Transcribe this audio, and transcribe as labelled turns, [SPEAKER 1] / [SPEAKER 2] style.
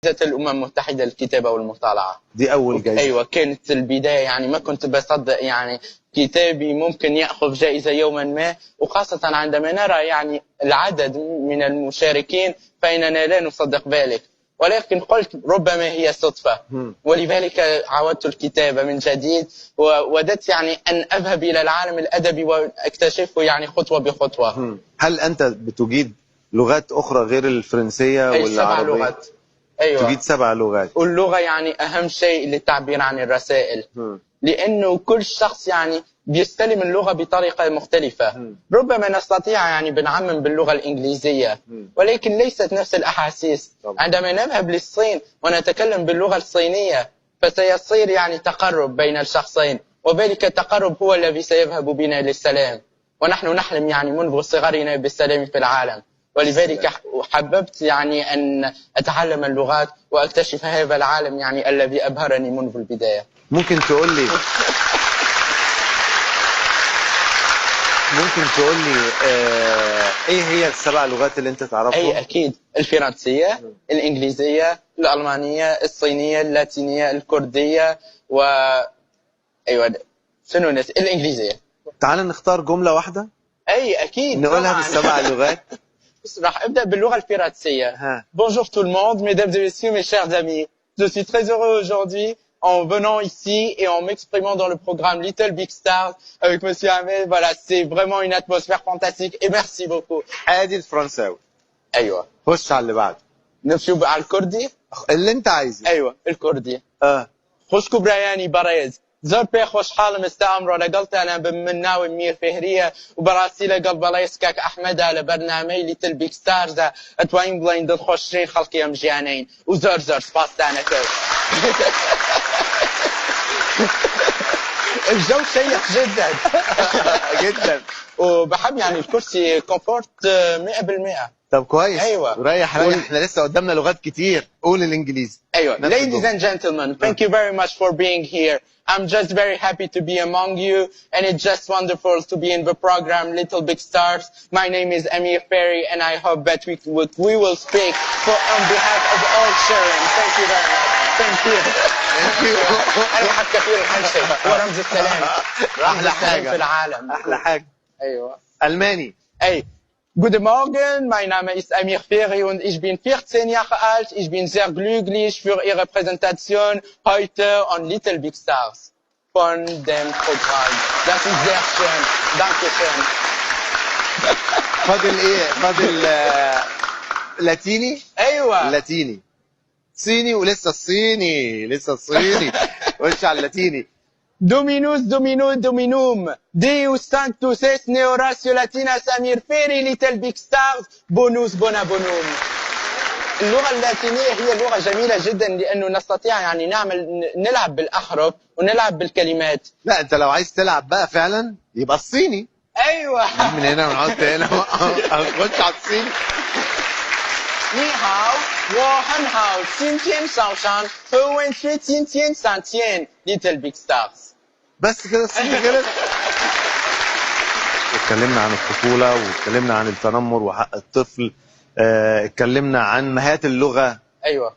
[SPEAKER 1] جائزة الأمم المتحدة للكتابة والمطالعة.
[SPEAKER 2] دي أول جائزة.
[SPEAKER 1] أيوة، كانت البداية، يعني ما كنت بصدق يعني كتابي ممكن يأخذ جائزة يوما ما، وخاصة عندما نرى يعني العدد من المشاركين فإننا لا نصدق ذلك، ولكن قلت ربما هي صدفة، ولذلك عودت الكتابة من جديد، ووددت يعني أن أذهب إلى العالم الأدبي وأكتشفه يعني خطوة بخطوة.
[SPEAKER 2] هل أنت بتجيد لغات أخرى غير الفرنسية
[SPEAKER 1] أي
[SPEAKER 2] والعربية؟
[SPEAKER 1] 7 لغات. أيوة.
[SPEAKER 2] تجيد 7 لغات.
[SPEAKER 1] واللغة يعني أهم شيء للتعبير عن الرسائل. لأنه كل شخص يعني بيستلم اللغة بطريقة مختلفة. ربما نستطيع يعني بنعمم باللغة الإنجليزية، ولكن ليست نفس الأحاسيس. عندما نذهب للصين ونتكلم باللغة الصينية فسيصير يعني تقرب بين الشخصين، وذلك التقرب هو الذي سيذهب بنا للسلام، ونحن نحلم يعني منذ صغرنا بالسلام في العالم. ولذلك حببت يعني أن أتعلم اللغات وأكتشف هذا العالم يعني الذي أبهرني منذ البداية.
[SPEAKER 2] ممكن تقول لي ايه هي ال7 لغات اللي انت تعرفهم؟
[SPEAKER 1] اي اكيد، الفرنسيه، الانجليزيه، الالمانيه، الصينيه، اللاتينيه، الكرديه، و ايوه شنو الانجليزيه.
[SPEAKER 2] تعال نختار جمله واحده.
[SPEAKER 1] اي اكيد
[SPEAKER 2] نقولها ب7 لغات.
[SPEAKER 1] راح ابدا باللغه الفرنسيه. Bonjour tout le monde, mesdames et messieurs, mes chers amis. Je suis très heureux aujourd'hui en venant ici et en m'exprimant dans le programme Little Big Stars avec Monsieur Ahmed. Voilà, c'est vraiment une atmosphère fantastique et merci beaucoup.
[SPEAKER 2] ادي الفرنساوي.
[SPEAKER 1] ايوه.
[SPEAKER 2] خش على اللي بعده.
[SPEAKER 1] نمشيو على الكردي.
[SPEAKER 2] اللي انت عايزه.
[SPEAKER 1] ايوه الكردي. خوشكو برياني بريز زور بي خوش حال مستعمرة لقلت أنا بمناوي منير فهرية وبراسي لقلب الله يسكك أحمد على برنامج ليتل بيك ستارز أتوين بلاين ضد خوشين خلقي مجانين وزور زور سباس دانا كو. الجو شيق جدا
[SPEAKER 2] جدا،
[SPEAKER 1] وبحب يعني الكرسي كومفورت 100%.
[SPEAKER 2] طب كويس.
[SPEAKER 1] ايوه
[SPEAKER 2] ريح احنا لسه قدامنا لغات كتير. قول الانجليزي.
[SPEAKER 1] ايوه. Ladies and gentlemen, thank you very much for being here. I'm just very happy to be among you, and it's just wonderful to be in the program Little Big Stars. My name is Amir Ferry, and I hope that we will speak on behalf of all children. Thank you very much. Thank you. Thank you. أنا بحب كثير الحنشي، هو رمز السلام.
[SPEAKER 2] أحلى حاجة
[SPEAKER 1] في العالم.
[SPEAKER 2] أحلى حاجة.
[SPEAKER 1] أيوة.
[SPEAKER 2] ألماني.
[SPEAKER 1] أي. Guten Morgen, mein Name ist Amir Ferry und ich bin 14 Jahre alt. Ich bin sehr glücklich für Ihre Präsentation heute on Little Big Stars von dem Programm. Das ist sehr schön. Dankeschön.
[SPEAKER 2] فاضل إيه؟ فاضل لاتيني؟
[SPEAKER 1] أيوة.
[SPEAKER 2] لاتيني. صيني ولسه الصيني. وش على اللاتيني.
[SPEAKER 1] Dominus Domino Dominum, Deus Sanctus est Neoratio Latinas Amir Ferry Little Big Stars Bonus Bona Bonum. اللغة اللاتينية هي لغة جميلة جدا لأنه نستطيع يعني نلعب بالأحرف ونلعب بالكلمات.
[SPEAKER 2] لا أنت لو عايز تلعب بقى فعلا يبقى الصيني.
[SPEAKER 1] أيوة.
[SPEAKER 2] من هنا ونحط هنا هنخش على الصيني.
[SPEAKER 1] 你好，我很好，今天早上和文学今天3天 Little Big Stars.
[SPEAKER 2] بس كده الصيني خلص. اتكلمنا عن الطفولة واتكلمنا عن التنمر وحق الطفل، اتكلمنا عن مهارات اللغة.
[SPEAKER 1] أيوة.